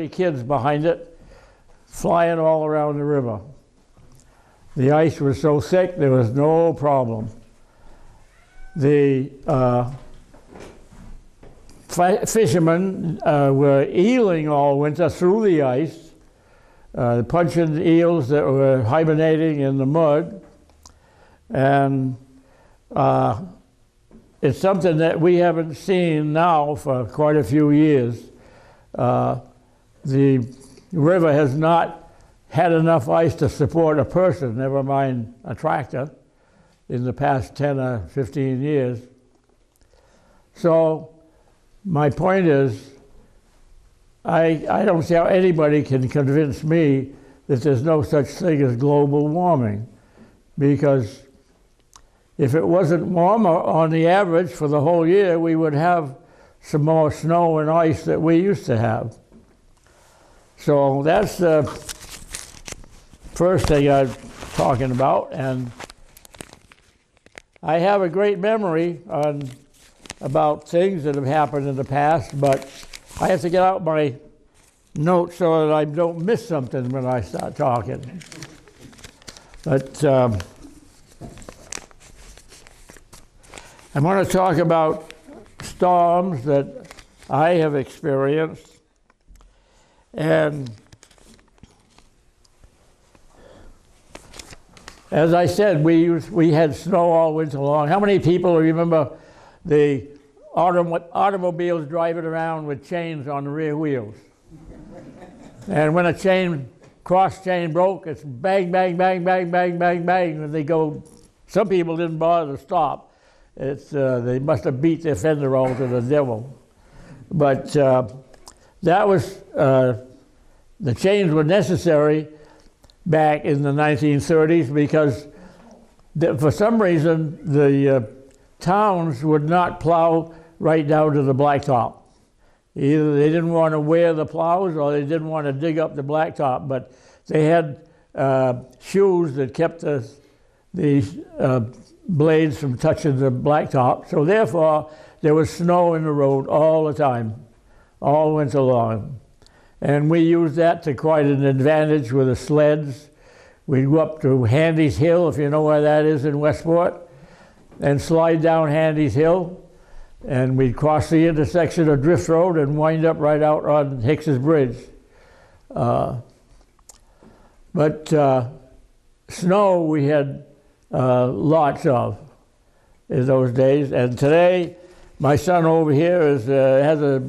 kids behind it, flying all around the river. The ice was so thick, there was no problem. The fishermen were eeling all winter through the ice, punching eels that were hibernating in the mud. And it's something that we haven't seen now for quite a few years. The river has not had enough ice to support a person, never mind a tractor, in the past 10 or 15 years. So my point is, I don't see how anybody can convince me that there's no such thing as global warming, because if it wasn't warmer on the average for the whole year, we would have some more snow and ice that we used to have. So that's the first thing I'm talking about, and I have a great memory about things that have happened in the past, but I have to get out my notes so that I don't miss something when I start talking. But I want to talk about storms that I have experienced. And as I said, we had snow all winter long. How many people remember the automobiles driving around with chains on the rear wheels? And when a cross chain broke, it's bang, bang, bang, bang, bang, bang, bang, and they go. Some people didn't bother to stop. They must have beat their fender all to the devil. But that was, the chains were necessary back in the 1930s because for some reason the towns would not plow right down to the blacktop. Either they didn't want to wear the plows or they didn't want to dig up the blacktop, but they had shoes that kept the blades from touching the blacktop. So therefore, there was snow in the road all the time, all winter long. And we used that to quite an advantage with the sleds. We'd go up to Handy's Hill, if you know where that is in Westport, and slide down Handy's Hill. And we'd cross the intersection of Drift Road and wind up right out on Hicks's Bridge. But snow we had lots of in those days. And today, my son over here has a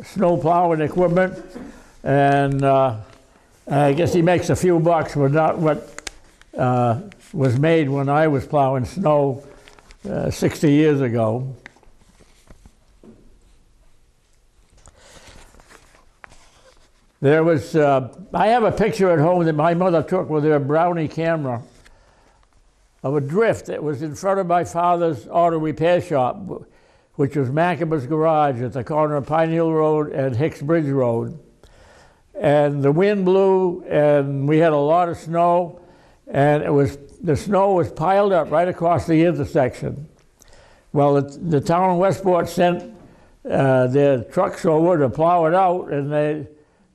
snow plowing equipment, and I guess he makes a few bucks, but not what was made when I was plowing snow 60 years ago. There was, I have a picture at home that my mother took with her Brownie camera of a drift that was in front of my father's auto repair shop, which was Macomber's garage at the corner of Pine Hill Road and Hicks Bridge Road. And the wind blew, and we had a lot of snow, and the snow was piled up right across the intersection. Well, the town of Westport sent their trucks over to plow it out, and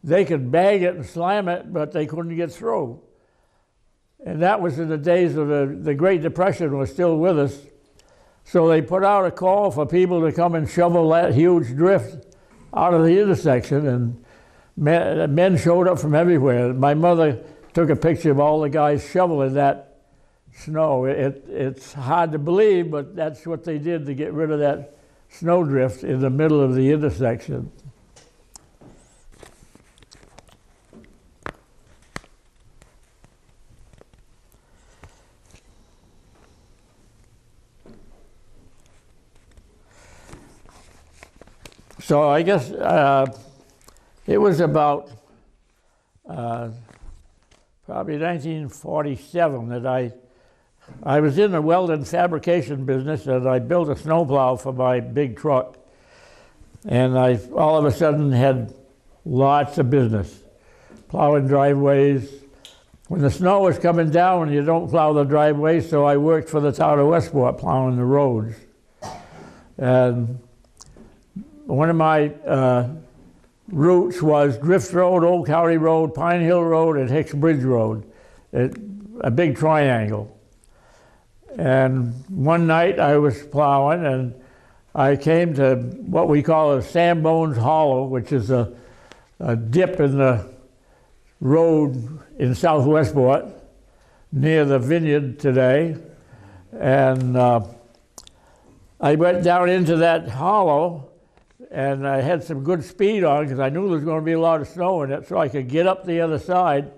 they could bag it and slam it, but they couldn't get through. And that was in the days of the Great Depression was still with us. So they put out a call for people to come and shovel that huge drift out of the intersection, and men showed up from everywhere. My mother took a picture of all the guys shoveling that snow. It's hard to believe, but that's what they did to get rid of that snowdrift in the middle of the intersection. So I guess it was about probably 1947 that I was in the welding fabrication business, and I built a snowplow for my big truck. And I all of a sudden had lots of business, plowing driveways. When the snow was coming down, you don't plow the driveways, so I worked for the town of Westport plowing the roads. And one of my routes was Drift Road, Old County Road, Pine Hill Road, and Hicks Bridge Road, a big triangle. And one night I was plowing, and I came to what we call a Sambones Hollow, which is a dip in the road in South Westport near the vineyard today. And I went down into that hollow, and I had some good speed on because I knew there was going to be a lot of snow in it, so I could get up the other side.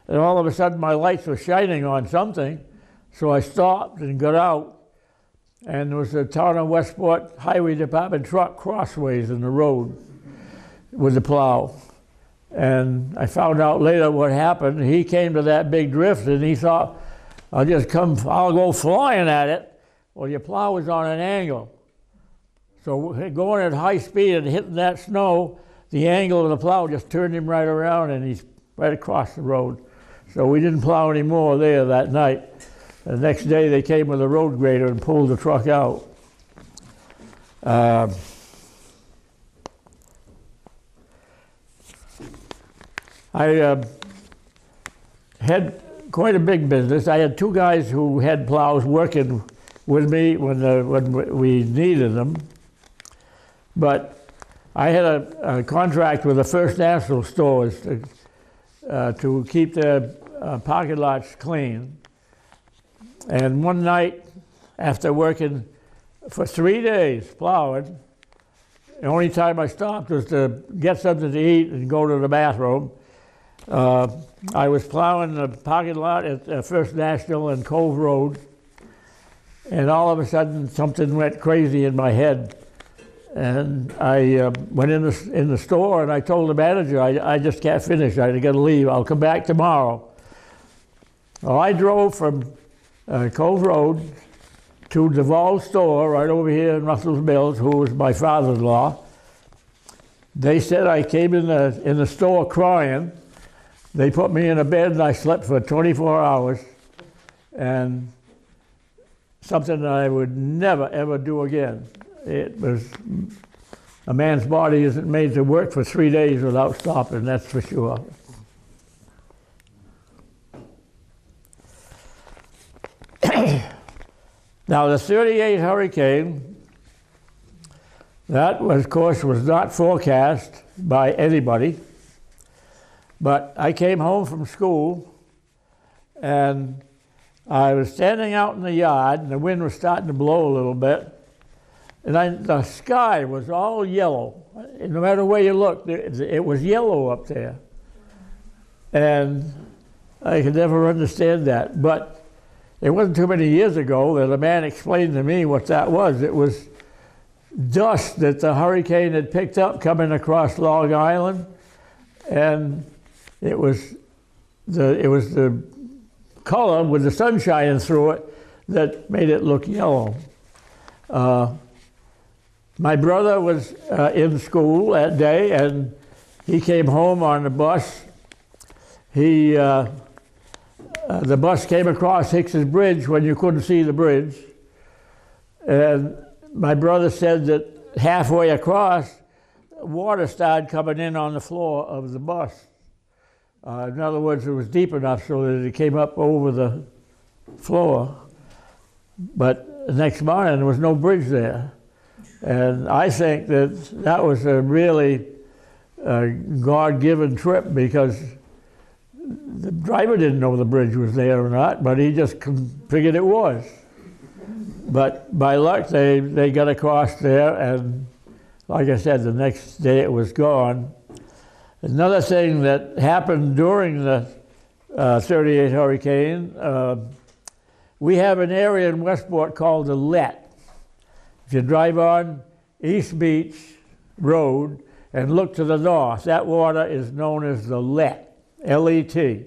And all of a sudden my lights were shining on something, so I stopped and got out, and there was a Town of Westport Highway Department truck crossways in the road with the plow. And I found out later what happened. He came to that big drift and he thought, I'll go flying at it. Well, your plow was on an angle. So going at high speed and hitting that snow, the angle of the plow just turned him right around, and he's right across the road. So we didn't plow any more there that night. The next day they came with a road grader and pulled the truck out. I had quite a big business. I had two guys who had plows working with me when we needed them. But I had a contract with the First National stores to keep their parking lots clean. And one night, after working for 3 days plowing, the only time I stopped was to get something to eat and go to the bathroom. I was plowing the parking lot at First National and Cove Road, and all of a sudden something went crazy in my head. And I went in the store and I told the manager, I just can't finish, I got to leave, I'll come back tomorrow. Well, I drove from Cove Road to Duval's store right over here in Russell's Mills, who was my father-in-law. They said I came in the store crying. They put me in a bed and I slept for 24 hours, and something that I would never ever do again. It was, a man's body isn't made to work for 3 days without stopping, that's for sure. Now the 38 hurricane, that was, of course, was not forecast by anybody. But I came home from school, and I was standing out in the yard, and the wind was starting to blow a little bit, and the sky was all yellow. No matter where you looked, it was yellow up there. And I could never understand that. But it wasn't too many years ago that a man explained to me what that was. It was dust that the hurricane had picked up coming across Long Island, and it was the color with the sun shining through it that made it look yellow. My brother was in school that day, and he came home on the bus. The bus came across Hicks's Bridge when you couldn't see the bridge. And my brother said that halfway across, water started coming in on the floor of the bus. In other words, it was deep enough so that it came up over the floor. But the next morning, there was no bridge there. And I think that was a really God-given trip, because the driver didn't know the bridge was there or not, but he just figured it was. But by luck, they got across there, and like I said, the next day it was gone. Another thing that happened during the 38 hurricane, we have an area in Westport called the Let. If you drive on East Beach Road and look to the north, that water is known as the Let, L-E-T.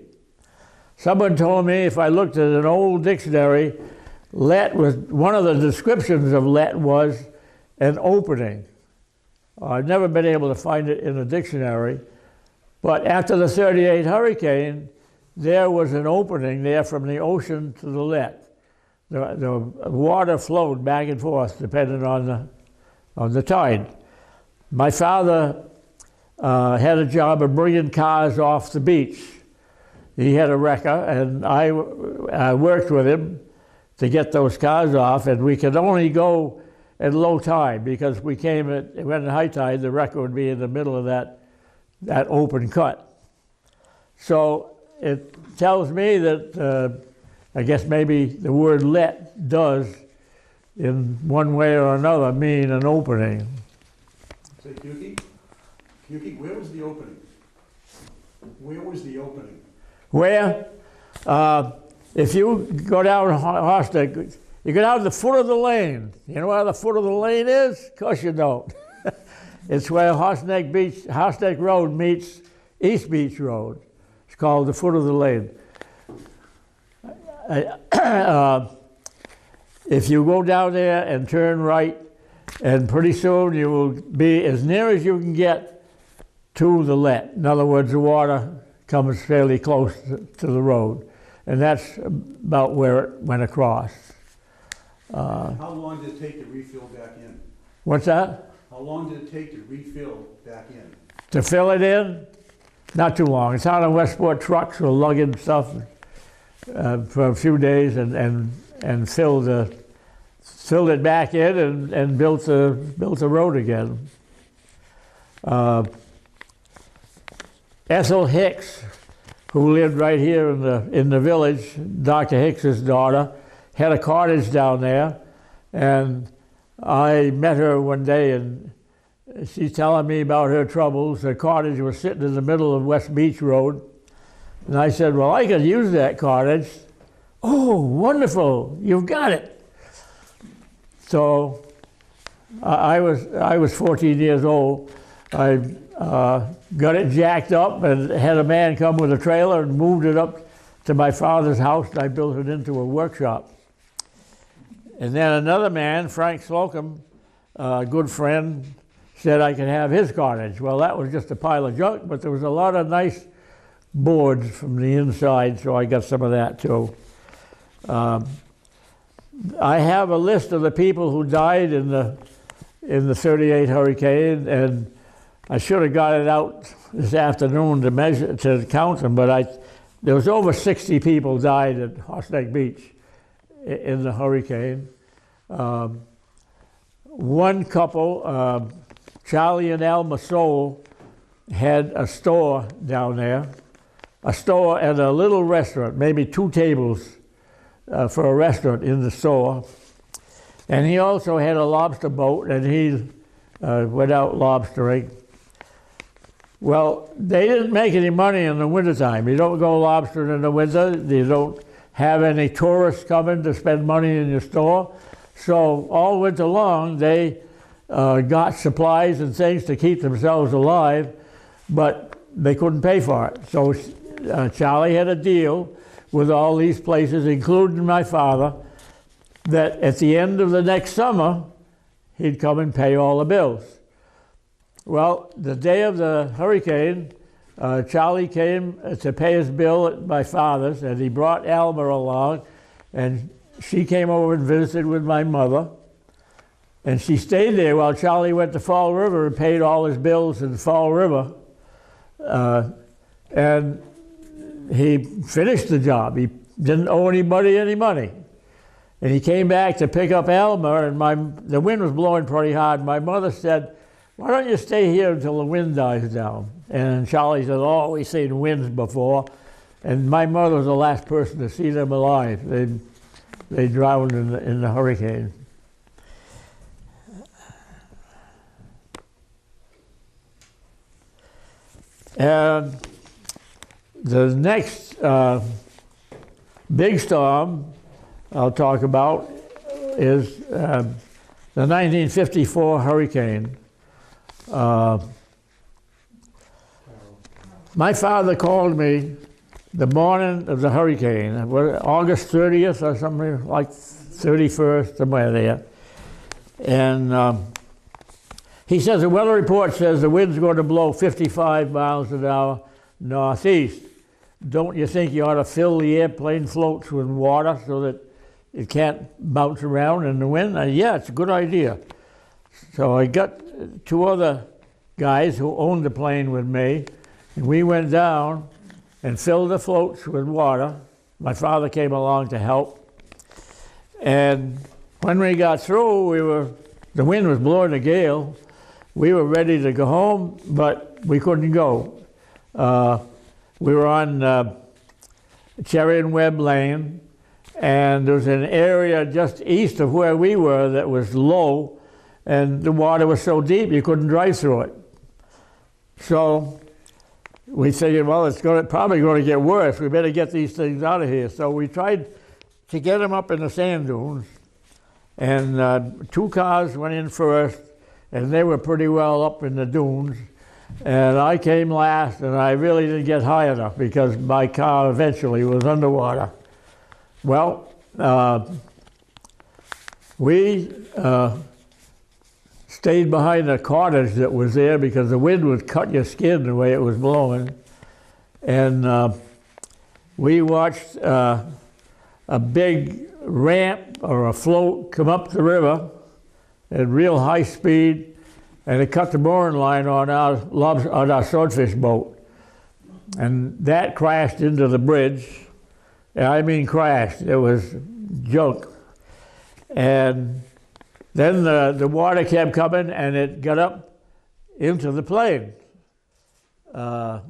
Someone told me if I looked at an old dictionary, Let was, one of the descriptions of Let was an opening. I've never been able to find it in a dictionary, but after the 38 hurricane, there was an opening there from the ocean to the Let. The water flowed back and forth depending on the tide. My father had a job of bringing cars off the beach. He had a wrecker, and I worked with him to get those cars off, and we could only go at low tide because we came when at high tide, the wrecker would be in the middle of that open cut. So it tells me that I guess maybe the word let does, in one way or another, mean an opening. Say, Cukie, where was the opening? Where was the opening? Where? If you go down Hostek, you go down to the foot of the lane. You know where the foot of the lane is? Of course you don't. It's where Hostek Road meets East Beach Road. It's called the foot of the lane. If you go down there and turn right, and pretty soon you will be as near as you can get to the let. In other words, the water comes fairly close to the road. And that's about where it went across. How long did it take to refill back in? What's that? How long did it take to refill back in? To fill it in? Not too long. It's out on Westport trucks with lugging stuff for a few days and filled it back in and built the road again. Ethel Hicks, who lived right here in the village, Dr. Hicks's daughter, had a cottage down there, and I met her one day, and she's telling me about her troubles. Her cottage was sitting in the middle of West Beach Road, and I said, well, I could use that cottage. Oh, wonderful, you've got it. So I was 14 years old. I got it jacked up and had a man come with a trailer and moved it up to my father's house, and I built it into a workshop. And then another man, Frank Slocum, a good friend, said I could have his cottage. Well, that was just a pile of junk, but there was a lot of nice boards from the inside, so I got some of that too. I have a list of the people who died in the 38 hurricane, and I should have got it out this afternoon to count them, but there was over 60 people died at Hostek Beach in the hurricane. One couple, Charlie and Alma Soul, had a store down there, a store and a little restaurant, maybe 2 tables for a restaurant in the store. And he also had a lobster boat, and he went out lobstering. Well, they didn't make any money in the wintertime. You don't go lobstering in the winter. You don't have any tourists coming to spend money in your store. So all winter long, they got supplies and things to keep themselves alive, but they couldn't pay for it. So Charlie had a deal with all these places, including my father, that at the end of the next summer, he'd come and pay all the bills. Well, the day of the hurricane, Charlie came to pay his bill at my father's, and he brought Alma along, and she came over and visited with my mother, and she stayed there while Charlie went to Fall River and paid all his bills in Fall River, and he finished the job. He didn't owe anybody any money. And he came back to pick up Alma, and the wind was blowing pretty hard. My mother said, why don't you stay here until the wind dies down? And Charlie said, oh, we've seen winds before. And my mother was the last person to see them alive. They drowned in the hurricane. And the next big storm I'll talk about is the 1954 hurricane. My father called me the morning of the hurricane, August 30th or something like 31st, somewhere there. And he says the weather report says the wind's going to blow 55 miles an hour northeast. Don't you think you ought to fill the airplane floats with water so that it can't bounce around in the wind? Yeah, it's a good idea. So I got 2 other guys who owned the plane with me, and we went down and filled the floats with water. My father came along to help. And when we got through, the wind was blowing a gale. We were ready to go home, but we couldn't go. We were on Cherry and Webb Lane, and there was an area just east of where we were that was low, and the water was so deep you couldn't drive through it. So we figured, well, it's probably going to get worse. We better get these things out of here. So we tried to get them up in the sand dunes, and 2 cars went in first, and they were pretty well up in the dunes. And I came last, and I really didn't get high enough because my car eventually was underwater. Well, we stayed behind a cottage that was there because the wind would cut your skin the way it was blowing. And we watched a big ramp or a float come up the river at real high speed, and it cut the mooring line on our swordfish boat. And that crashed into the bridge. I mean crashed, it was junk. And then the water kept coming, and it got up into the plane. The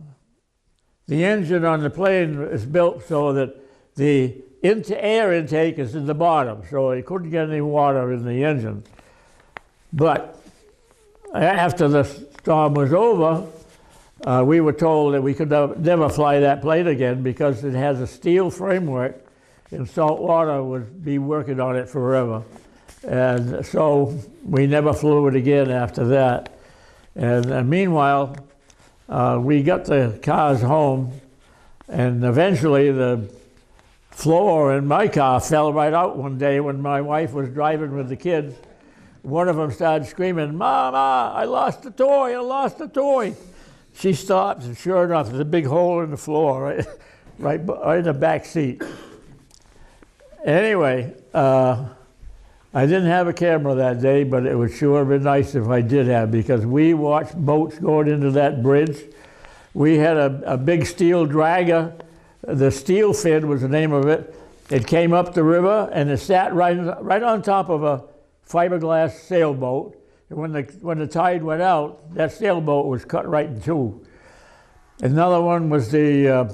engine on the plane is built so that the air intake is in the bottom, so it couldn't get any water in the engine. But after the storm was over, we were told that we could never fly that plane again because it has a steel framework, and salt water would be working on it forever. And so we never flew it again after that. And meanwhile, we got the cars home, and eventually the floor in my car fell right out one day when my wife was driving with the kids. One of them started screaming, "Mama, I lost a toy, I lost a toy." She stopped, and sure enough, there's a big hole in the floor right in the back seat. Anyway, I didn't have a camera that day, but it would sure have been nice if I did have, because we watched boats going into that bridge. We had a big steel dragger. The Steel Fin was the name of it. It came up the river, and it sat right on top of a fiberglass sailboat. And when the tide went out, that sailboat was cut right in two. Another one was the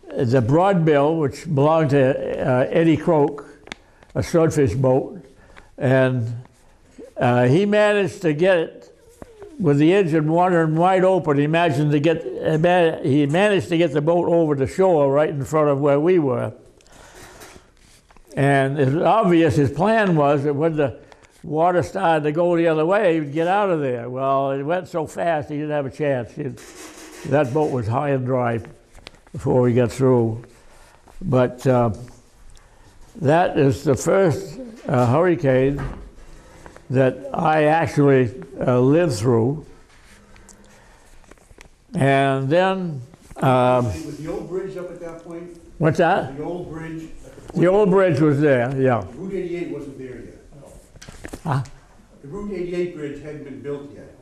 Broadbill, which belonged to Eddie Croak, a swordfish boat, and he managed to get it with the engine wandering wide open. He managed to get the boat over the shore right in front of where we were. And it's obvious his plan was that when the water started to go the other way, he'd get out of there. Well, it went so fast he didn't have a chance. That boat was high and dry before we got through. But that is the first hurricane that I actually lived through. And then... was the old bridge up at that point? What's that? The old bridge? The old bridge was there, yeah. Route 88 wasn't there yet. Huh? The Route 88 bridge hadn't been built yet.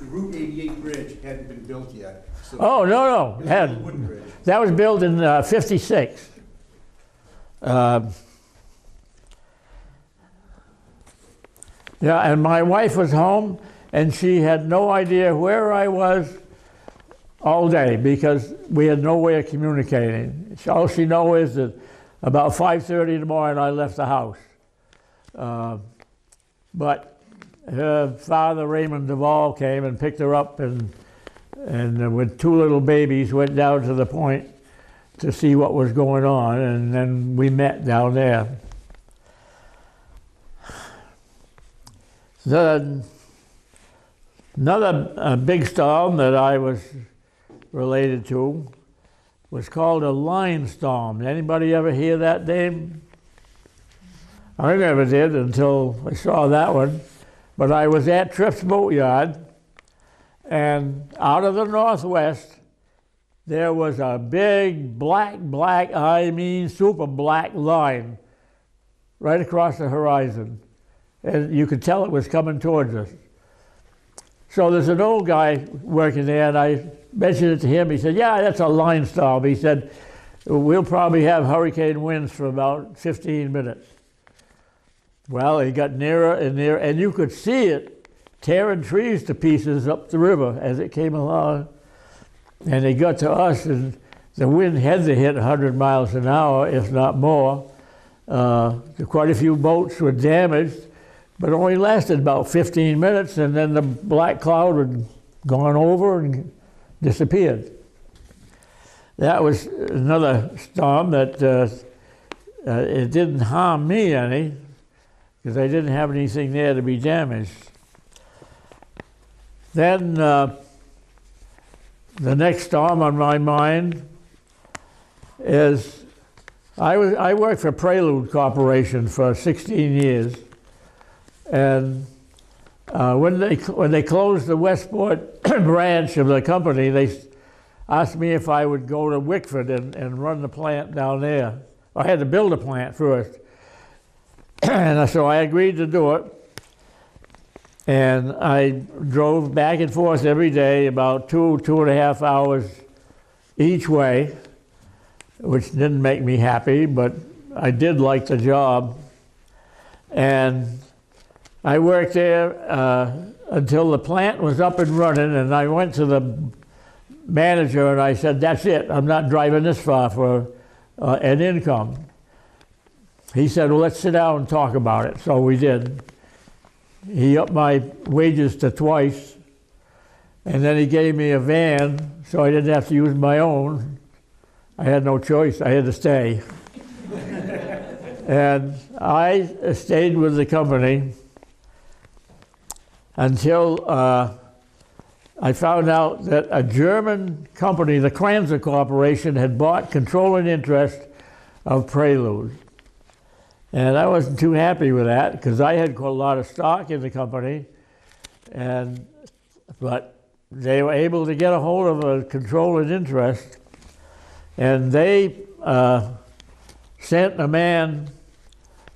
The Route 88 bridge hadn't been built yet. So Oh, no. it was a wooden bridge. That was built in '56. Yeah, and my wife was home, and she had no idea where I was all day because we had no way of communicating. All she knows is that about 5:30 in the morning I left the house. But her father, Raymond Duvall, came and picked her up, and with 2 little babies went down to the point to see what was going on, and then we met down there. Another big storm that I was related to was called a line storm. Anybody ever hear that name? I never did until I saw that one. But I was at Tripp's Boatyard, and out of the northwest, there was a big black, I mean super black line right across the horizon. And you could tell it was coming towards us. So there's an old guy working there, and I mentioned it to him. He said, yeah, that's a line storm. He said, we'll probably have hurricane winds for about 15 minutes. Well, it got nearer and nearer, and you could see it tearing trees to pieces up the river as it came along. And it got to us, and the wind had to hit 100 miles an hour, if not more. Quite a few boats were damaged, but it only lasted about 15 minutes, and then the black cloud had gone over and disappeared. That was another storm that it didn't harm me any, because I didn't have anything there to be damaged. Then the next storm on my mind is I worked for Prelude Corporation for 16 years, and when they closed the Westport branch of the company, they asked me if I would go to Wickford and run the plant down there. I had to build a plant first. And so I agreed to do it. And I drove back and forth every day, about 2.5 hours each way, which didn't make me happy, but I did like the job. And I worked there until the plant was up and running, and I went to the manager and I said, that's it, I'm not driving this far for an income. He said, well, let's sit down and talk about it. So we did. He upped my wages to twice, and then he gave me a van so I didn't have to use my own. I had no choice, I had to stay. And I stayed with the company until I found out that a German company, the Kranzer Corporation, had bought controlling interest of Prelude. And I wasn't too happy with that, because I had quite a lot of stock in the company, but they were able to get a hold of a controlling interest, and they sent a man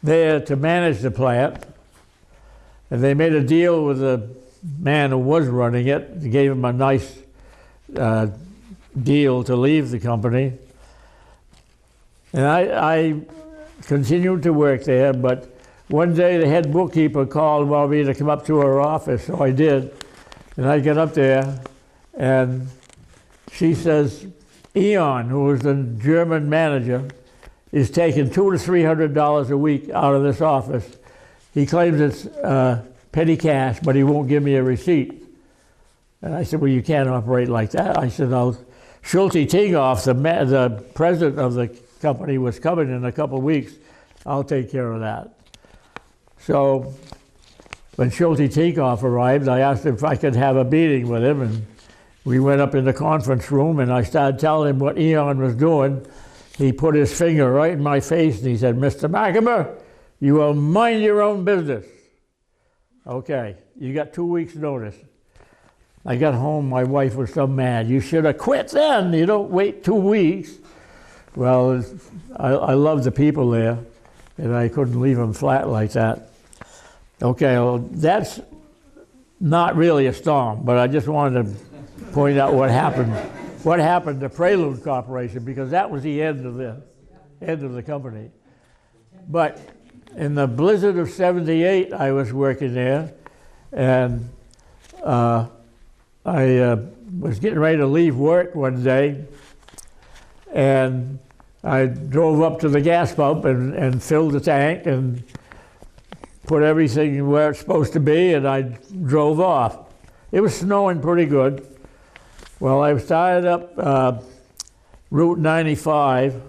there to manage the plant, and they made a deal with the man who was running it. They gave him a nice deal to leave the company. And I continued to work there, but one day the head bookkeeper called and wanted me to come up to her office, so I did. And I got up there, and she says, Eon, who was the German manager, is taking $200 to $300 a week out of this office. He claims it's petty cash, but he won't give me a receipt. And I said, well, you can't operate like that. I said, Schulte Tingoff, the president of the company, was coming in a couple of weeks. I'll take care of that. So when Schulte Tingoff arrived, I asked him if I could have a meeting with him, and we went up in the conference room, and I started telling him what Eon was doing. He put his finger right in my face, and he said, Mr. Macomber, you will mind your own business. Okay, you got 2 weeks' notice. I got home, my wife was so mad. You should have quit then. You don't wait 2 weeks. Well, I love the people there, and I couldn't leave them flat like that. Okay, well, that's not really a storm, but I just wanted to point out what happened to Prelude Corporation, because that was the end of the company. But in the blizzard of '78, I was working there, and I was getting ready to leave work one day, and I drove up to the gas pump and filled the tank and put everything where it's supposed to be, and I drove off. It was snowing pretty good. Well, I started up Route 95,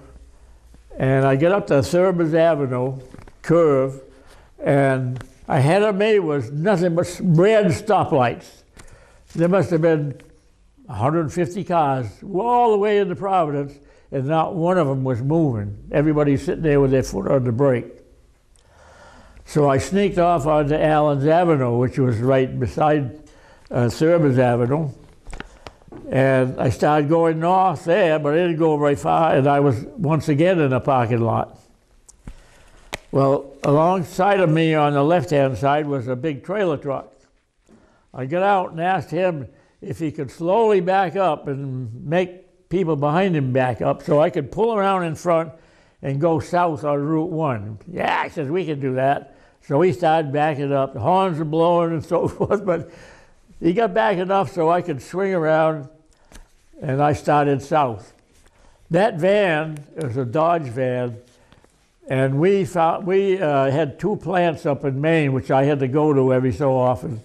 and I get up to Thurbers Avenue curve, and ahead of me was nothing but red stoplights. There must have been 150 cars all the way into Providence, and not one of them was moving. Everybody's sitting there with their foot on the brake. So I sneaked off onto Allen's Avenue, which was right beside Thurbers Avenue, and I started going north there, but I didn't go very far, and I was once again in a parking lot. Well, alongside of me on the left-hand side was a big trailer truck. I got out and asked him if he could slowly back up and make people behind him back up so I could pull around in front and go south on Route 1. Yeah, he says, we can do that. So he started backing up. The horns were blowing and so forth, but he got back enough so I could swing around, and I started south. That van, it was a Dodge van, and we had 2 plants up in Maine, which I had to go to every so often.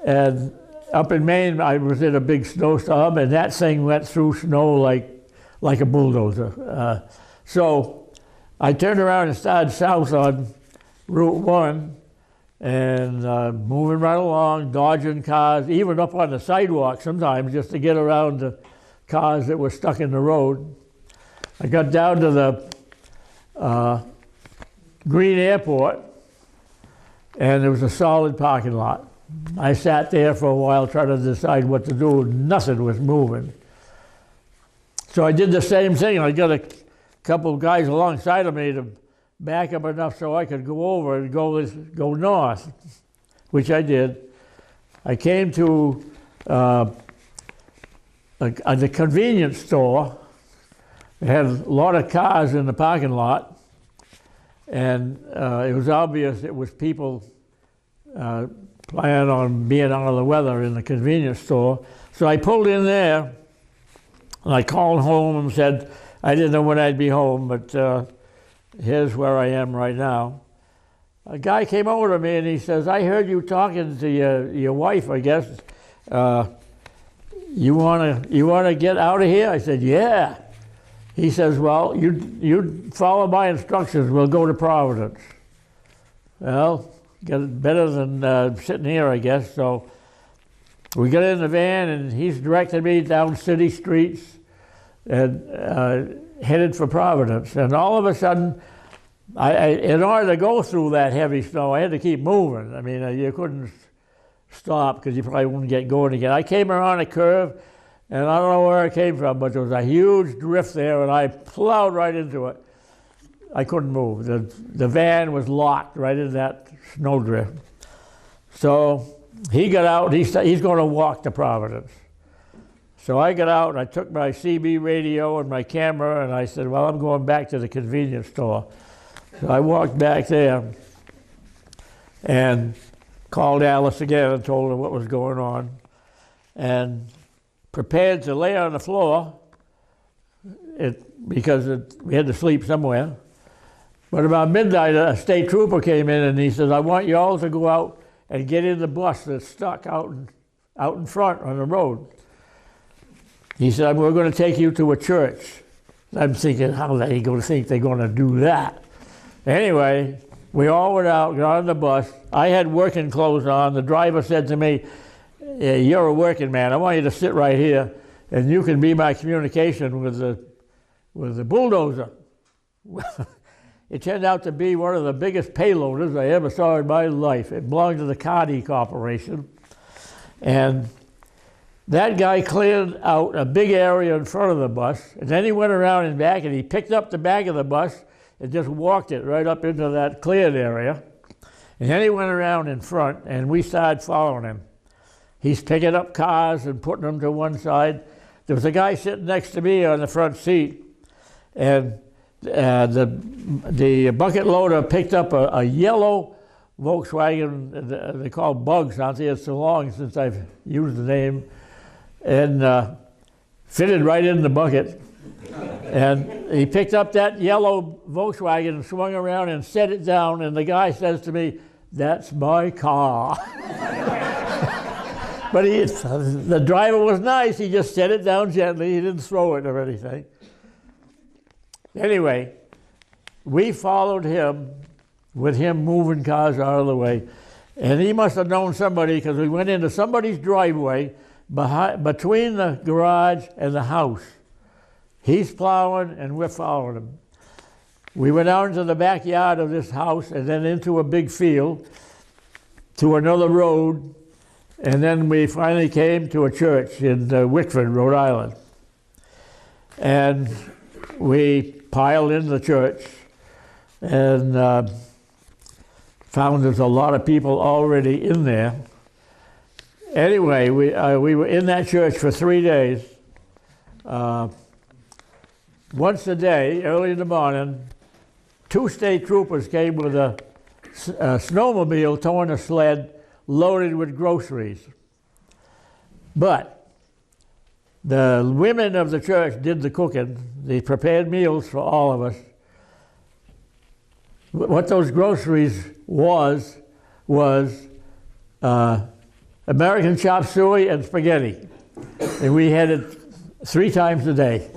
And up in Maine, I was in a big snowstorm, and that thing went through snow like a bulldozer. So I turned around and started south on Route 1, and moving right along, dodging cars, even up on the sidewalk sometimes just to get around the cars that were stuck in the road. I got down to the Green Airport, and there was a solid parking lot. I sat there for a while trying to decide what to do. Nothing was moving. So I did the same thing. I got a couple of guys alongside of me to back up enough so I could go over and go north, which I did. I came to the convenience store. It had a lot of cars in the parking lot, and it was obvious it was people planning on being out of the weather in the convenience store. So I pulled in there, and I called home and said I didn't know when I'd be home, but here's where I am right now. A guy came over to me and he says, I heard you talking to your wife, I guess. You wanna get out of here? I said, yeah. He says, well, you follow my instructions, we'll go to Providence. Well, got it better than sitting here, I guess. So we got in the van and he's directed me down city streets and headed for Providence. And all of a sudden, in order to go through that heavy snow, I had to keep moving. I mean, you couldn't stop because you probably wouldn't get going again. I came around a curve, and I don't know where it came from, but there was a huge drift there, and I plowed right into it. I couldn't move. The van was locked right in that snowdrift. So he got out. He's going to walk to Providence. So I got out, and I took my CB radio and my camera, and I said, well, I'm going back to the convenience store. So I walked back there and called Alice again and told her what was going on, and prepared to lay on the floor because we had to sleep somewhere. But about midnight, a state trooper came in and he said, I want you all to go out and get in the bus that's stuck out in front on the road. He said, we're going to take you to a church. I'm thinking, how are they going to think they're going to do that? Anyway, we all went out, got on the bus. I had working clothes on. The driver said to me, you're a working man. I want you to sit right here, and you can be my communication with the bulldozer. It turned out to be one of the biggest payloaders I ever saw in my life. It belonged to the Cukie Corporation. And that guy cleared out a big area in front of the bus, and then he went around and back, and he picked up the back of the bus and just walked it right up into that cleared area. And then he went around in front, and we started following him. He's picking up cars and putting them to one side. There was a guy sitting next to me on the front seat, and the bucket loader picked up a yellow Volkswagen. They call Bugs, aren't they? It's so long since I've used the name, and fitted right in the bucket. And he picked up that yellow Volkswagen and swung around and set it down, and the guy says to me, that's my car. But the driver was nice. He just set it down gently. He didn't throw it or anything. Anyway, we followed him with him moving cars out of the way. And he must have known somebody because we went into somebody's driveway between the garage and the house. He's plowing and we're following him. We went out into the backyard of this house and then into a big field to another road. And then we finally came to a church in Whitford, Rhode Island. And we piled into the church and found there's a lot of people already in there. anyway, we were in that church for 3 days. Once a day, early in the morning, 2 state troopers came with a snowmobile towing a sled loaded with groceries. But the women of the church did the cooking. They prepared meals for all of us. What those groceries was American chop suey and spaghetti. And we had it 3 times a day.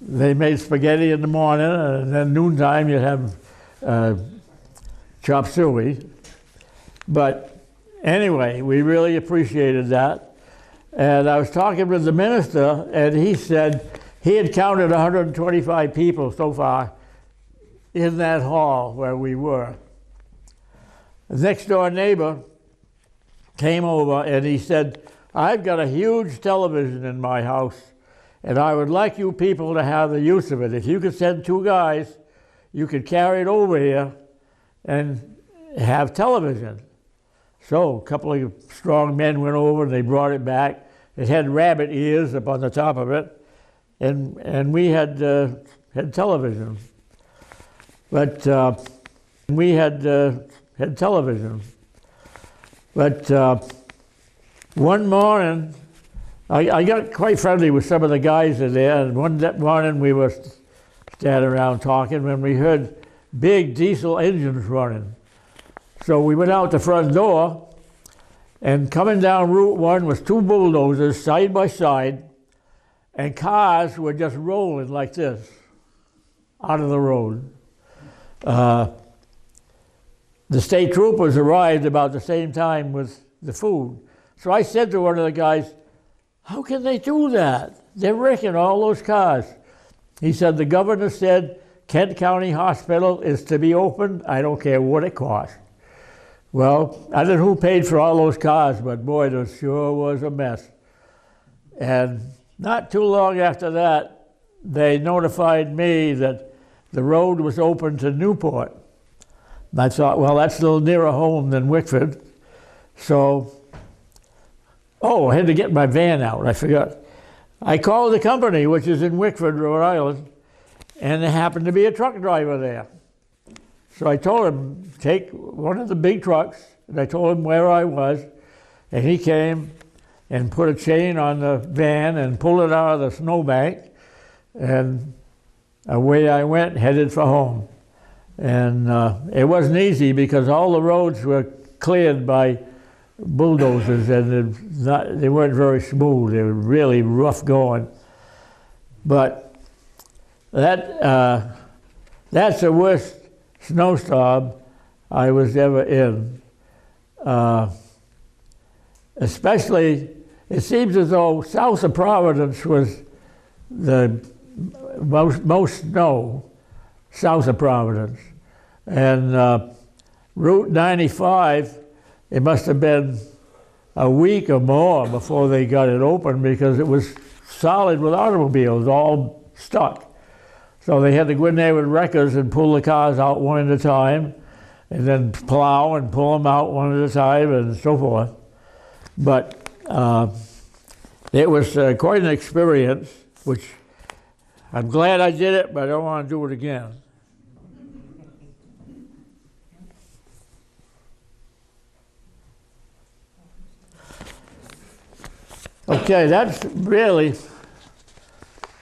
They made spaghetti in the morning, and then noontime you'd have chop suey. But anyway, we really appreciated that. And I was talking with the minister, and he said he had counted 125 people so far in that hall where we were. The next door neighbor came over and he said, I've got a huge television in my house, and I would like you people to have the use of it. If you could send 2 guys, you could carry it over here and have television. So a couple of strong men went over and they brought it back. It had rabbit ears up on the top of it, and we had television. But we had television. But one morning, I got quite friendly with some of the guys in there, and one morning we were standing around talking when we heard big diesel engines running. So we went out the front door, and coming down Route 1 was 2 bulldozers side by side, and cars were just rolling like this out of the road. The state troopers arrived about the same time with the food. So I said to one of the guys, how can they do that? They're wrecking all those cars. He said, the governor said Kent County Hospital is to be opened. I don't care what it costs. Well, I don't know who paid for all those cars, but boy, there sure was a mess. And not too long after that, they notified me that the road was open to Newport. And I thought, well, that's a little nearer home than Wickford. So, I had to get my van out, I forgot. I called the company, which is in Wickford, Rhode Island, and there happened to be a truck driver there. So I told him, take one of the big trucks, and I told him where I was, and he came and put a chain on the van and pulled it out of the snowbank, and away I went, headed for home. And it wasn't easy because all the roads were cleared by bulldozers, and they weren't very smooth. They were really rough going. But that's the worst snowstorm I was ever in. Especially, it seems as though south of Providence was the most snow south of Providence. And Route 95, it must have been a week or more before they got it open because it was solid with automobiles, all stuck. So they had to go in there with wreckers and pull the cars out one at a time, and then plow and pull them out one at a time, and so forth. But it was quite an experience, which I'm glad I did it, but I don't want to do it again. Okay, that's really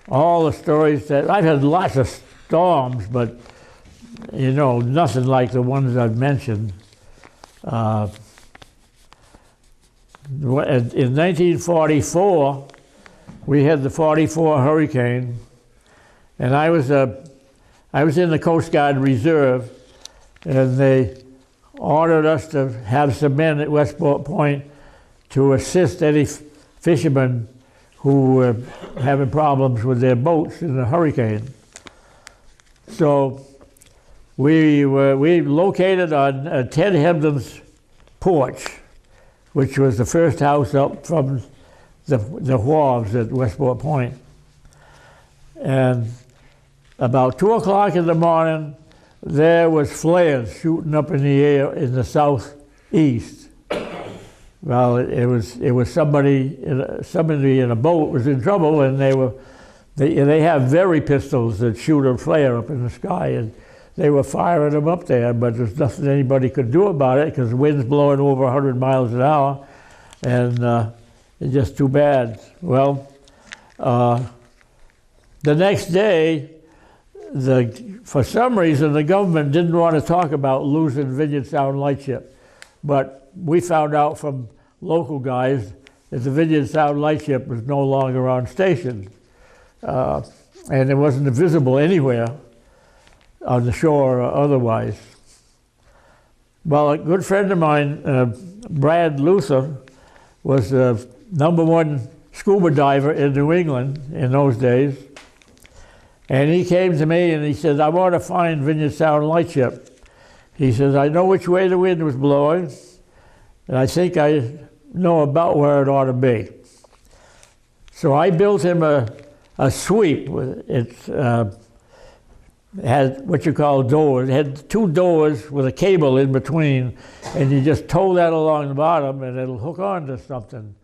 all the stories that I've had. Lots of storms, but nothing like the ones I've mentioned. In 1944, we had the 44 hurricane, and I was in the Coast Guard Reserve, and they ordered us to have some men at Westport Point to assist any fishermen who were having problems with their boats in the hurricane. So we located on Ted Hebden's porch, which was the first house up from the wharves at Westport Point. And about 2 o'clock in the morning, there was flares shooting up in the air in the southeast. Well, it was somebody in a boat was in trouble, and they have very pistols that shoot a flare up in the sky, and they were firing them up there, but there's nothing anybody could do about it because the wind's blowing over 100 miles an hour, and it's just too bad. Well, the next day, for some reason, the government didn't want to talk about losing Vineyard Sound Lightship, but we found out from local guys that the Vineyard Sound Lightship was no longer on station, and it wasn't visible anywhere on the shore or otherwise. Well, a good friend of mine, Brad Luther, was the #1 scuba diver in New England in those days. And he came to me and he said, I want to find Vineyard Sound Lightship. He says, I know which way the wind was blowing, and I think I know about where it ought to be. So I built him a sweep. It had what you call doors. It had 2 doors with a cable in between, and you just tow that along the bottom and it'll hook onto something.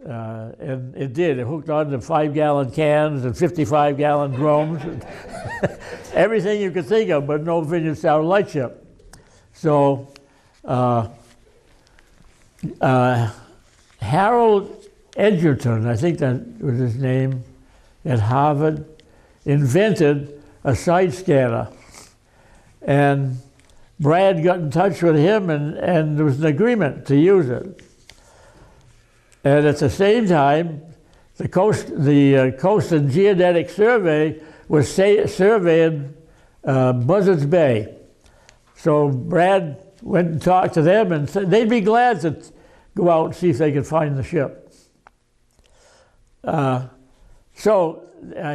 And it did. It hooked onto 5-gallon cans and 55-gallon drums, and everything you could think of, but no Vineyard Sound Lightship. So Harold Edgerton, I think that was his name, at Harvard, invented a side scanner. And Brad got in touch with him, and there was an agreement to use it. And at the same time, the Coast and Geodetic Survey was surveying Buzzards Bay. So Brad went and talked to them and said they'd be glad to go out and see if they could find the ship. So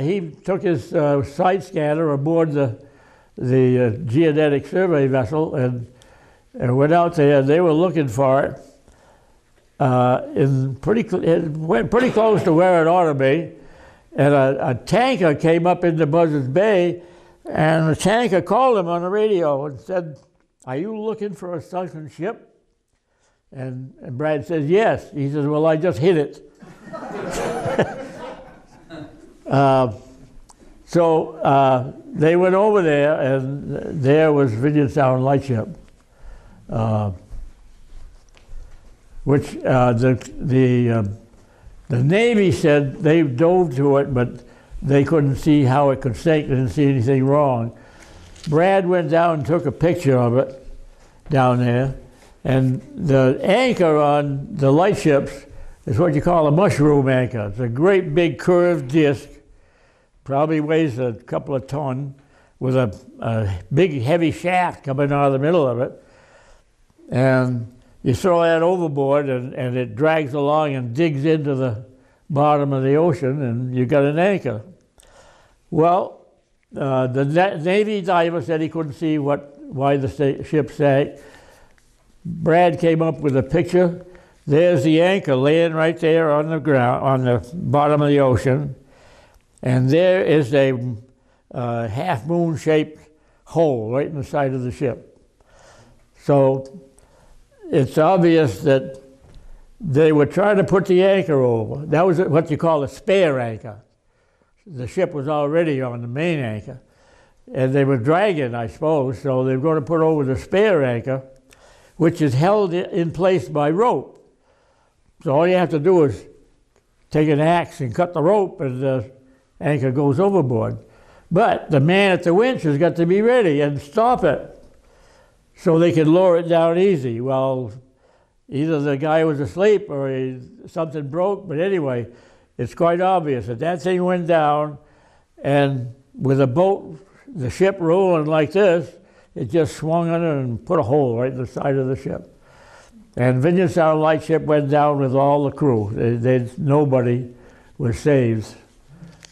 he took his side scanner aboard the Geodetic Survey vessel and went out there. They were looking for it. It went pretty close to where it ought to be, and a tanker came up into Buzzards Bay, and the tanker called him on the radio and said, are you looking for a sunken ship? And Brad says, yes. He says, well, I just hit it. So they went over there, and there was Vineyard Sound Lightship. Which the Navy said they dove to it, but they couldn't see how it could sink. They didn't see anything wrong. Brad went down and took a picture of it down there, and the anchor on the lightships is what you call a mushroom anchor. It's a great big curved disc, probably weighs a couple of tons, with a big heavy shaft coming out of the middle of it. And you throw that overboard, and it drags along and digs into the bottom of the ocean, and you got an anchor. Well, the Navy diver said he couldn't see why the ship sank. Brad came up with a picture. There's the anchor laying right there on the ground, on the bottom of the ocean, and there is a half-moon-shaped hole right in the side of the ship. So it's obvious that they were trying to put the anchor over. That was what you call a spare anchor. The ship was already on the main anchor, and they were dragging, I suppose, so they were going to put over the spare anchor, which is held in place by rope. So all you have to do is take an axe and cut the rope, and the anchor goes overboard. But the man at the winch has got to be ready and stop it, so they could lower it down easy. Well, either the guy was asleep or something broke, but anyway, it's quite obvious that that thing went down, and with the ship rolling like this, it just swung under and put a hole right in the side of the ship. And Vineyard Sound Lightship went down with all the crew. Nobody was saved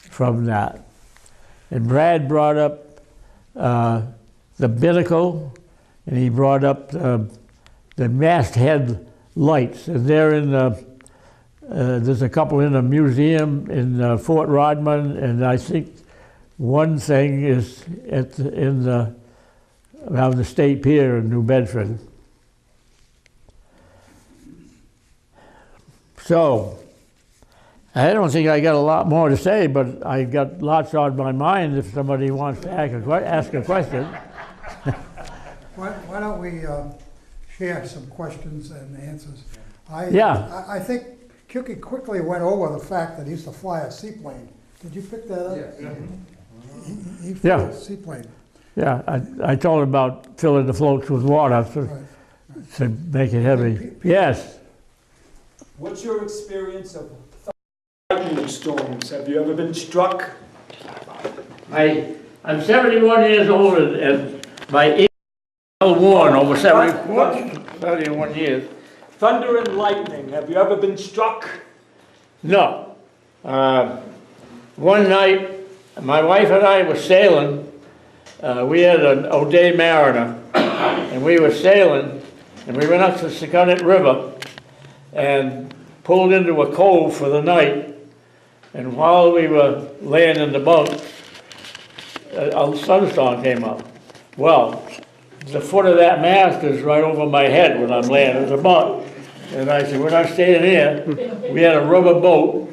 from that. And Brad brought up the binnacle, and he brought up the masthead lights, and they're in there's a couple in a museum in Fort Rodman, and I think one thing is around the State Pier in New Bedford. So, I don't think I got a lot more to say, but I got lots on my mind if somebody wants to ask a question. Why don't we share some questions and answers? Yeah. I think Cukie quickly went over the fact that he used to fly a seaplane. Did you pick that up? Yes. He flew Yeah. a seaplane. Yeah, I told him about filling the floats with water to make it heavy. Yes. What's your experience of lightning storms? Have you ever been struck? I'm 71 years old and my ear is well worn over 71 years. Thunder and lightning, have you ever been struck? No. One night, my wife and I were sailing. We had an O'Day Mariner, and we were sailing, and we went up to the Secundit River and pulled into a cove for the night. And while we were laying in the bunk, a thunderstorm came up. Well, the foot of that mast is right over my head when I'm laying in the bunk. And I said, we're not staying here. We had a rubber boat.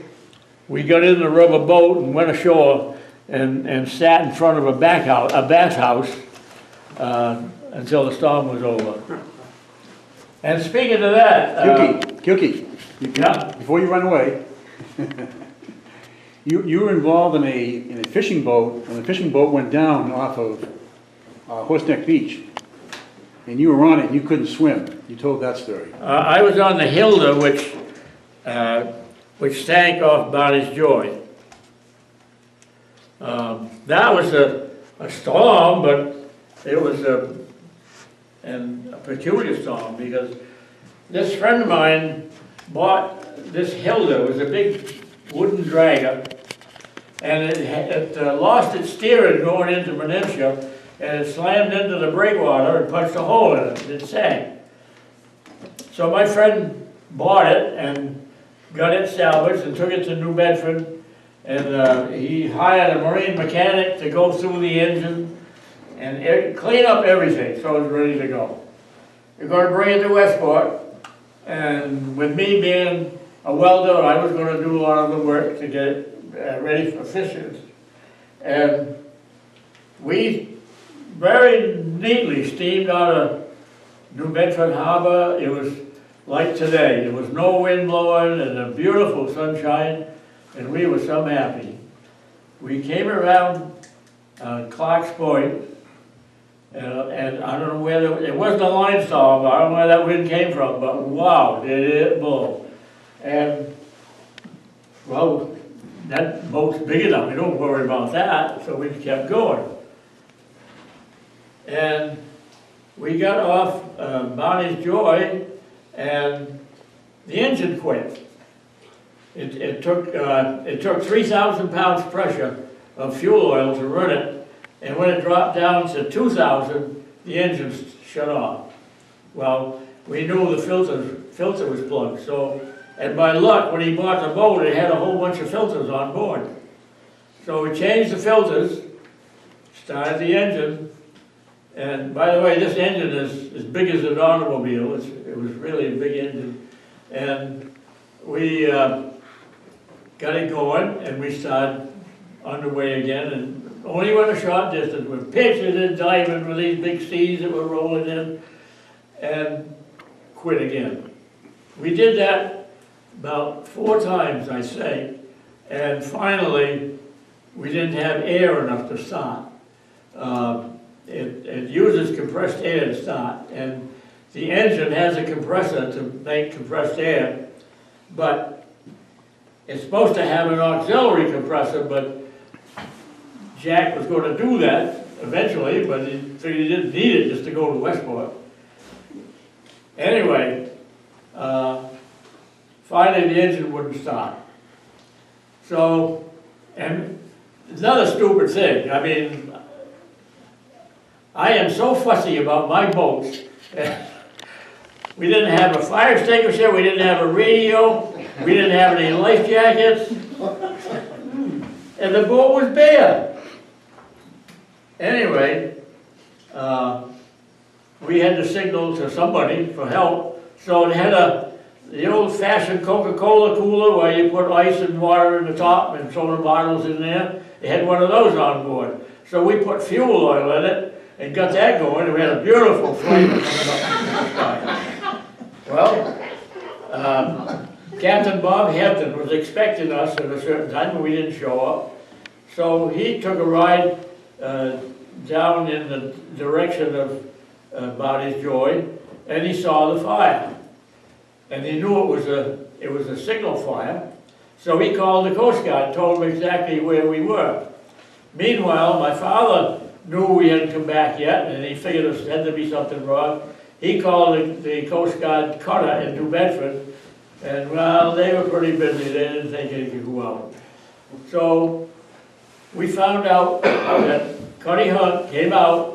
We got in the rubber boat and went ashore and sat in front of a bathhouse until the storm was over. And speaking of that, Cukie, yeah. before you run away, you were involved in a fishing boat, and the fishing boat went down off of Horseneck Beach, and you were on it and you couldn't swim. You told that story. I was on the Hilda, which sank off Bonnie's Joy. That was a storm, but it was a peculiar storm because this friend of mine bought this Hilda. It was a big wooden dragger, and it lost its steering going into Peninsula, and it slammed into the breakwater and punched a hole in it. It sank. So my friend bought it and got it salvaged and took it to New Bedford, and he hired a marine mechanic to go through the engine and clean up everything so it was ready to go. We're going to bring it to Westport, and with me being a welder, I was going to do a lot of the work to get it ready for fishing. And we very neatly steamed out of New Bedford Harbor. It was like today. There was no wind blowing and a beautiful sunshine, and we were so happy. We came around Clark's Point, and I don't know where, it wasn't a line storm, I don't know where that wind came from, but wow, did it blow. And, well, that boat's big enough, we don't worry about that, so we kept going. And we got off Bonnie's Joy, and the engine quit. It took 3,000 pounds pressure of fuel oil to run it, and when it dropped down to 2,000, the engine shut off. Well, we knew the filter was plugged, so, and by luck, when he bought the boat, it had a whole bunch of filters on board. So we changed the filters, started the engine, and by the way, this engine is as big as an automobile. It was really a big engine. And we got it going, and we started underway again, and only went a short distance. We're pitching and diving with these big seas that were rolling in, and quit again. We did that about 4 times, I say, and finally, we didn't have air enough to start. It uses compressed air to start, and the engine has a compressor to make compressed air, but it's supposed to have an auxiliary compressor, but Jack was going to do that eventually, but he figured he didn't need it just to go to Westport. Anyway, finally the engine wouldn't start. So, and another stupid thing, I mean, I am so fussy about my boats. We didn't have a fire extinguisher, we didn't have a radio, we didn't have any life jackets, and the boat was bare. Anyway, we had to signal to somebody for help, so it had the old-fashioned Coca-Cola cooler where you put ice and water in the top and soda bottles in there. They had one of those on board. So we put fuel oil in it and got that going, and we had a beautiful flavor coming up. Well, Captain Bob Hampton was expecting us at a certain time, but we didn't show up. So he took a ride down in the direction of Body's Joy, and he saw the fire. And he knew it was a signal fire, so he called the Coast Guard and told them exactly where we were. Meanwhile, my father knew we hadn't come back yet, and he figured there had to be something wrong. He called the Coast Guard cutter in New Bedford, and well, they were pretty busy. They didn't think they could go out. So we found out that Cuddy Hunt came out.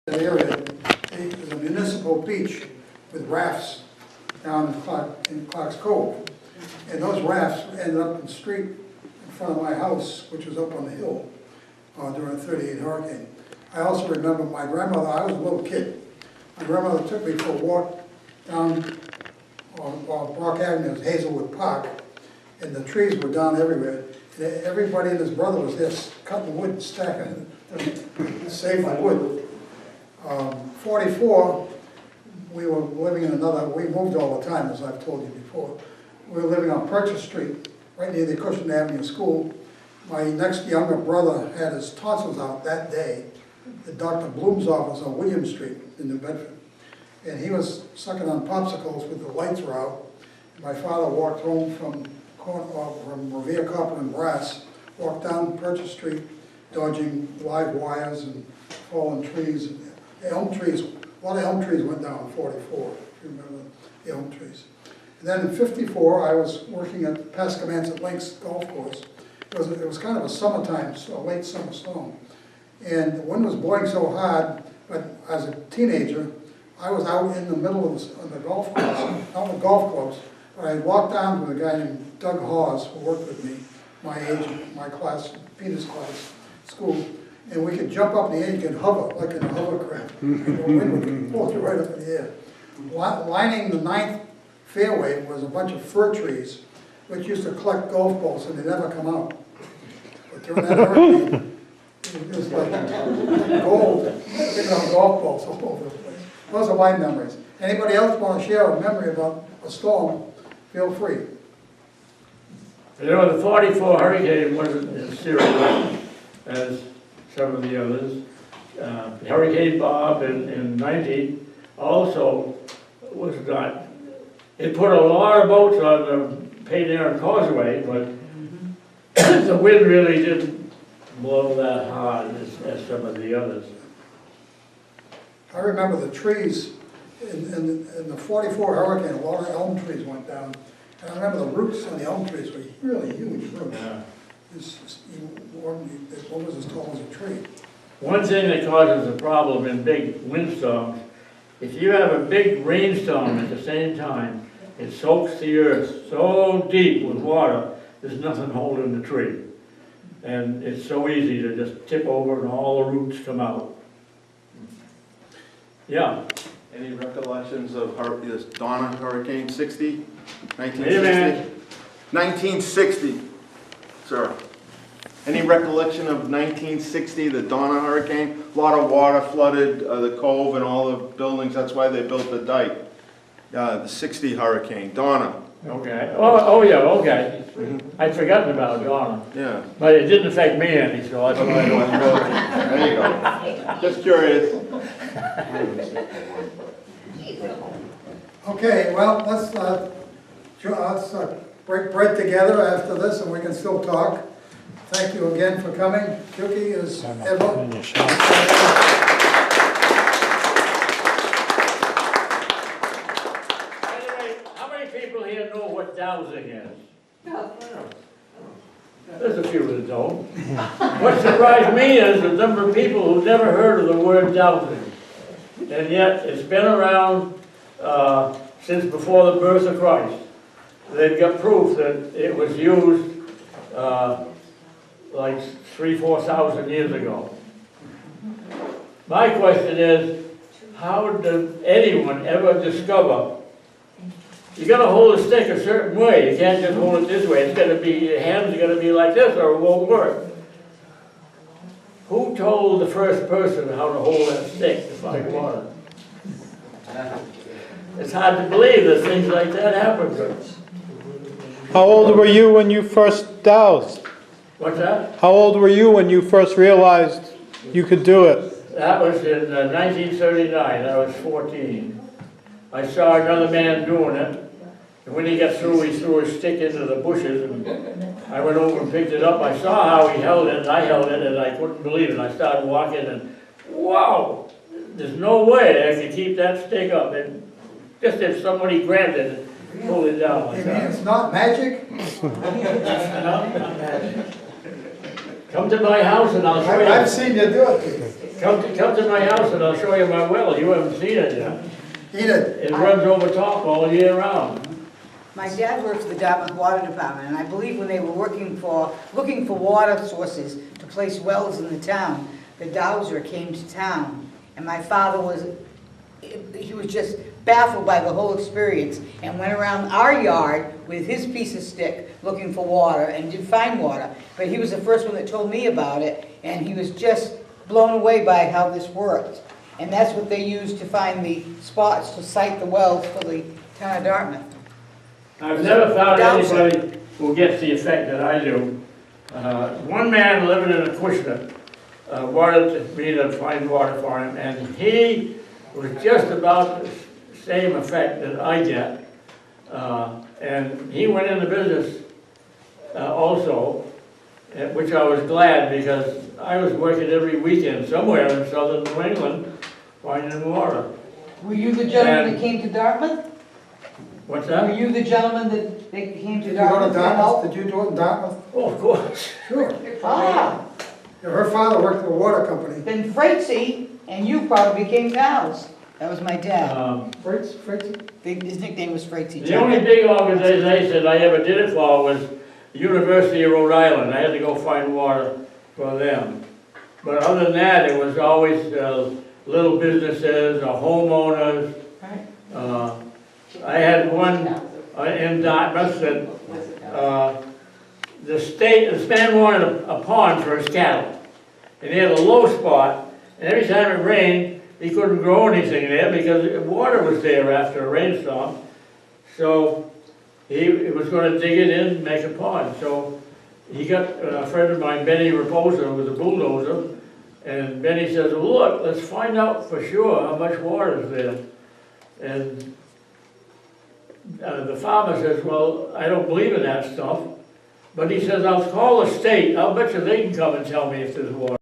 Area, there's a municipal beach with rafts down in Clark's Cove. And those rafts ended up in the street in front of my house, which was up on the hill during the '38 hurricane. I also remember my grandmother, I was a little kid. My grandmother took me for a walk down on Brock Avenue, Hazelwood Park, and the trees were down everywhere. And everybody and his brother was there cutting wood and stacking it to save the wood. 44, we were living in another, we moved all the time, as I've told you before. We were living on Purchase Street, right near the Cushing Avenue School. My next younger brother had his tonsils out that day at Dr. Bloom's office on William Street in New Bedford. And he was sucking on popsicles with the lights were out. My father walked home from Revere Copper and Brass, walked down Purchase Street, dodging live wires and fallen trees. Elm trees, a lot of elm trees went down in 44, if you remember the elm trees. And then in 54, I was working at Pascomanset Links Golf Course. It was kind of a summertime, so a late summer storm. And the wind was blowing so hard, but as a teenager, I was out in the middle of the golf course, not the golf clubs, but I walked down with a guy named Doug Hawes, who worked with me, my age, my class, Peter's class, school, and we could jump up in the air, you could hover, like in a hovercraft. And the wind would pull you right up in the air. Lining the 9th fairway was a bunch of fir trees, which used to collect golf balls, and they never come out. But during that hurricane, it was like gold, picking up golf balls all over the place. Those are my memories. Anybody else want to share a memory about a storm, feel free. You know, the 44 hurricane wasn't as serious as some of the others. Hurricane Bob in 90 also was not. It put a lot of boats on the Payne Aaron Causeway, but the wind really didn't blow that hard as some of the others. I remember the trees in the 44 hurricane, a lot of elm trees went down. And I remember the roots on the elm trees were really huge roots. Yeah. One was as tall as a tree. One thing that causes a problem in big windstorms, if you have a big rainstorm at the same time, it soaks the earth so deep with water, there's nothing holding the tree. And it's so easy to just tip over and all the roots come out. Yeah. Any recollections of this Donna Hurricane 60? 1960? Wait a minute. 1960, sir. Any recollection of 1960, the Donna Hurricane? A lot of water flooded the cove and all the buildings. That's why they built the dike. The 60 hurricane, Donna. Okay. Oh yeah, okay. I'd forgotten about Donna. Yeah. But it didn't affect me any, so that's why I don't know. There you go. Just curious. Okay, well, let's break bread together after this and we can still talk. Thank you again for coming. Cukie is ever. How many people here know what dowsing is? There's a few that don't. What surprised me is the number of people who've never heard of the word dowsing. And yet it's been around since before the birth of Christ. They've got proof that it was used like 3,000–4,000 years ago. My question is, how did anyone ever discover you got to hold a stick a certain way? You can't just hold it this way. It's got to be, your hands are going to be like this or it won't work. Who told the first person how to hold that stick to find water? It's hard to believe that things like that happen. How old were you when you first dowsed? What's that? How old were you when you first realized you could do it? That was in 1939. I was 14. I saw another man doing it. And when he got through, he threw his stick into the bushes, and I went over and picked it up. I saw how he held it, and I held it, and I couldn't believe it. I started walking, and wow, there's no way I could keep that stick up. And just if somebody grabbed it and pulled it down like You mean that. it's not magic? Not magic. Come to my house, and I'll show you. I've seen you do it. Come to my house, and I'll show you my well. You haven't seen it yet. Enid, It runs over top all year round. My dad worked for the Dartmouth Water Department, and I believe when they were looking for water sources to place wells in the town, the Dowser came to town, and my father was just baffled by the whole experience, and went around our yard with his piece of stick looking for water, and did find water. But he was the first one that told me about it, and he was just blown away by how this worked. And that's what they used to find the spots to site the wells for the town of Dartmouth. I've never found anybody who gets the effect that I do. One man living in Acushnet wanted me to find water for him, and he was just about the same effect that I get. And he went into business also, which I was glad, because I was working every weekend somewhere in southern New England finding water. Were you the gentleman that came to Dartmouth? What's Were that? you the gentleman that came to Did you go Dartmouth? to Dartmouth? Did you do it in Dartmouth? Oh, of course. Sure. Ah, Yeah, her father worked at a water company. then Freighty and you probably became pals. That was my dad. Freights? His nickname was Freighty. The only big organization I ever did it for was the University of Rhode Island. I had to go find water for them. But other than that, it was always little businesses or homeowners. Right. I had one in Dartmouth that the man wanted a pond for his cattle. And he had a low spot, and every time it rained, he couldn't grow anything there because water was there after a rainstorm. So he was going to dig it in and make a pond. So he got a friend of mine, Benny Raposa, with a bulldozer, and Benny says, well, look, let's find out for sure how much water is there. And the farmer says, well, I don't believe in that stuff. But he says, I'll call the state. I'll bet you they can come and tell me if there's water.